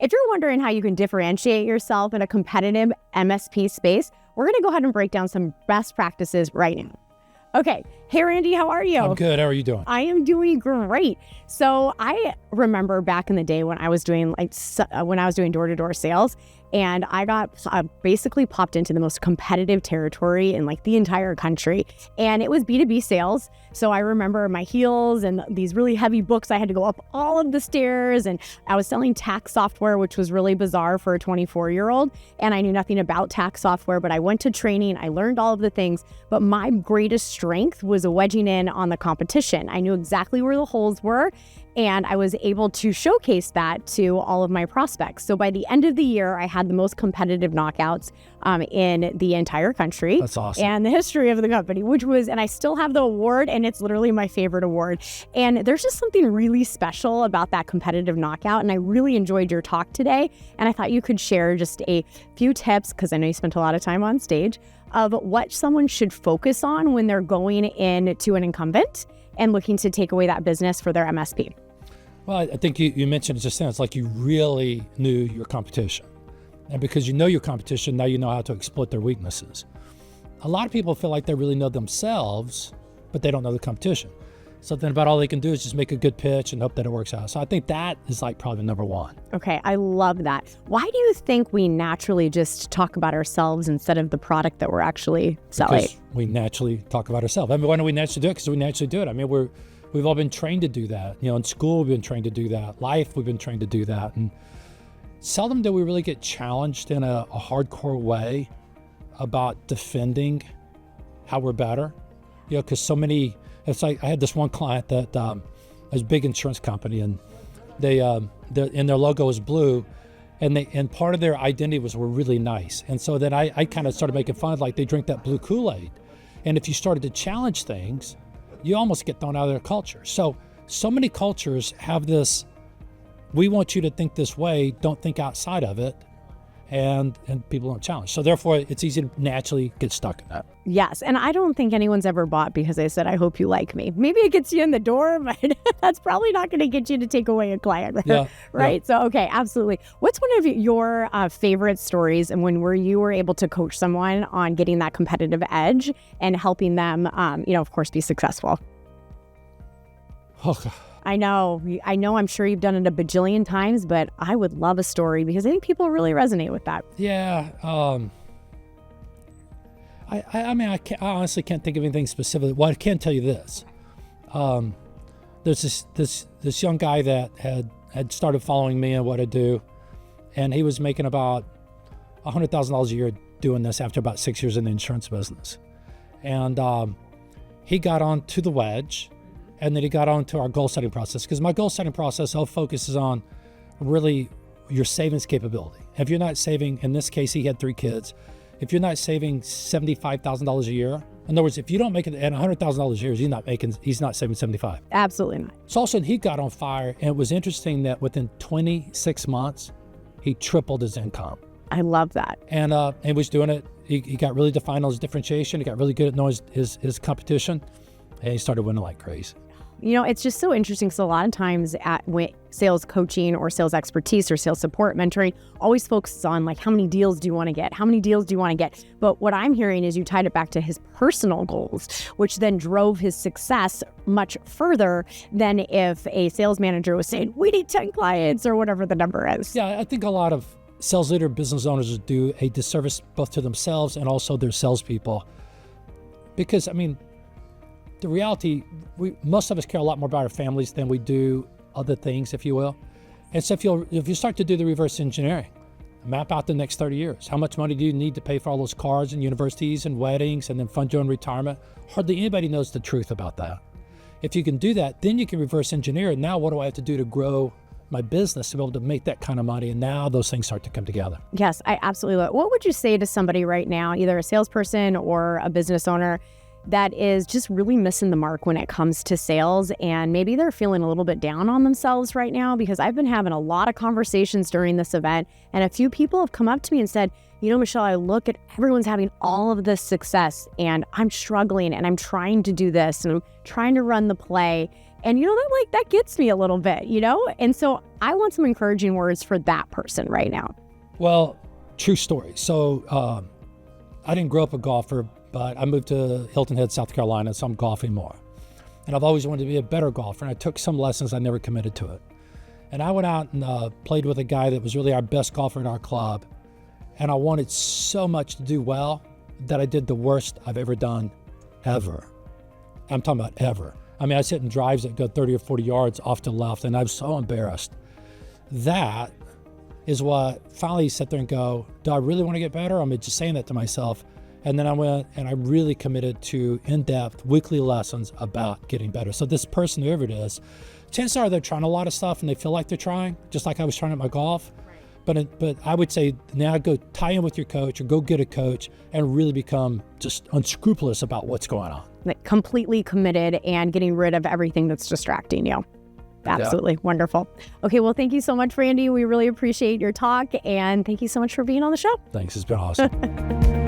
If you're wondering how you can differentiate yourself in a competitive MSP space, we're going to go ahead and break down some best practices right now. Okay. Hey, Randy, how are you? I'm good. How are you doing? I am doing great. So I remember back in the day when I was doing door-to-door sales, and I got basically popped into the most competitive territory in the entire country. And it was B2B sales. So I remember my heels and these really heavy books. I had to go up all of the stairs, and I was selling tax software, which was really bizarre for a 24-year-old. And I knew nothing about tax software, but I went to training. I learned all of the things. But my greatest strength was wedging in on the competition. I knew exactly where the holes were, and I was able to showcase that to all of my prospects. So by the end of the year, I had the most competitive knockouts in the entire country. That's awesome. And the history of the company, and I still have the award, and it's literally my favorite award. And there's just something really special about that competitive knockout. And I really enjoyed your talk today. And I thought you could share just a few tips, because I know you spent a lot of time on stage, of what someone should focus on when they're going into an incumbent and looking to take away that business for their MSP. Well, I think you mentioned it just now. It's like you really knew your competition. And because you know your competition, now you know how to exploit their weaknesses. A lot of people feel like they really know themselves, but they don't know the competition. So then about all they can do is just make a good pitch and hope that it works out. So I think that is probably number one. Okay, I love that. Why do you think we naturally just talk about ourselves instead of the product that we're actually selling? Because we naturally talk about ourselves. I mean, why don't we naturally do it? Because we naturally do it. I mean, we've all been trained to do that. In school, we've been trained to do that. Life, we've been trained to do that. And seldom do we really get challenged in a hardcore way about defending how we're better. Because so many, it's like I had this one client that was a big insurance company, and their logo was blue, and part of their identity was we're really nice. And so then I kind of started making fun of they drink that blue Kool-Aid. And if you started to challenge things, you almost get thrown out of their culture. So many cultures have this, we want you to think this way, don't think outside of it, and people don't challenge. So therefore, it's easy to naturally get stuck in that. Yes, and I don't think anyone's ever bought because I said, I hope you like me. Maybe it gets you in the door, but that's probably not going to get you to take away a client, right? Yeah. So, okay, absolutely. What's one of your favorite stories and where you were able to coach someone on getting that competitive edge and helping them, of course, be successful? Okay. I know, I'm sure you've done it a bajillion times, but I would love a story because I think people really resonate with that. Yeah. I honestly can't think of anything specific. Well, I can tell you this. There's this young guy that had started following me and what I do, and he was making about $100,000 a year doing this after about 6 years in the insurance business. And he got on to the wedge. And then he got on to our goal setting process, because my goal setting process all focuses on really your savings capability. If you're not saving, in this case, he had 3 kids. If you're not saving $75,000 a year, in other words, if you don't make it at $100,000 a year, he's not saving 75. Absolutely not. So all of a sudden he got on fire, and it was interesting that within 26 months, he tripled his income. I love that. And he was doing it. He got really defined on his differentiation. He got really good at knowing his competition, and he started winning like crazy. It's just so interesting because a lot of times at sales coaching or sales expertise or sales support mentoring always focuses on how many deals do you want to get? How many deals do you want to get? But what I'm hearing is you tied it back to his personal goals, which then drove his success much further than if a sales manager was saying, we need 10 clients or whatever the number is. Yeah, I think a lot of sales leader business owners do a disservice both to themselves and also their salespeople. Because, the reality, most of us care a lot more about our families than we do other things, if you will. And so if you start to do the reverse engineering, map out the next 30 years. How much money do you need to pay for all those cars and universities and weddings and then fund your own retirement? Hardly anybody knows the truth about that. If you can do that, then you can reverse engineer. Now what do I have to do to grow my business to be able to make that kind of money? And now those things start to come together. Yes, I absolutely love it. What would you say to somebody right now, either a salesperson or a business owner, that is just really missing the mark when it comes to sales, and maybe they're feeling a little bit down on themselves right now? Because I've been having a lot of conversations during this event, and a few people have come up to me and said, Michelle, I look at everyone's having all of this success and I'm struggling and I'm trying to do this and I'm trying to run the play. And that gets me a little bit, And so I want some encouraging words for that person right now. Well, true story. So I didn't grow up a golfer, but I moved to Hilton Head, South Carolina, so I'm golfing more. And I've always wanted to be a better golfer, and I took some lessons. I never committed to it. And I went out and played with a guy that was really our best golfer in our club. And I wanted so much to do well that I did the worst I've ever done, ever. I'm talking about ever. I mean, I was hitting drives that go 30 or 40 yards off to the left, and I was so embarrassed. That is what finally sat there and go, do I really want to get better? I'm just saying that to myself. And then I went and I really committed to in-depth weekly lessons about getting better. So this person, whoever it is, chances are they're trying a lot of stuff and they feel like they're trying, just like I was trying at my golf. Right. But I would say now go tie in with your coach or go get a coach and really become just unscrupulous about what's going on. Like completely committed and getting rid of everything that's distracting you. Absolutely. Yeah. Wonderful. Okay. Well, thank you so much, Randy. We really appreciate your talk. And thank you so much for being on the show. Thanks. It's been awesome.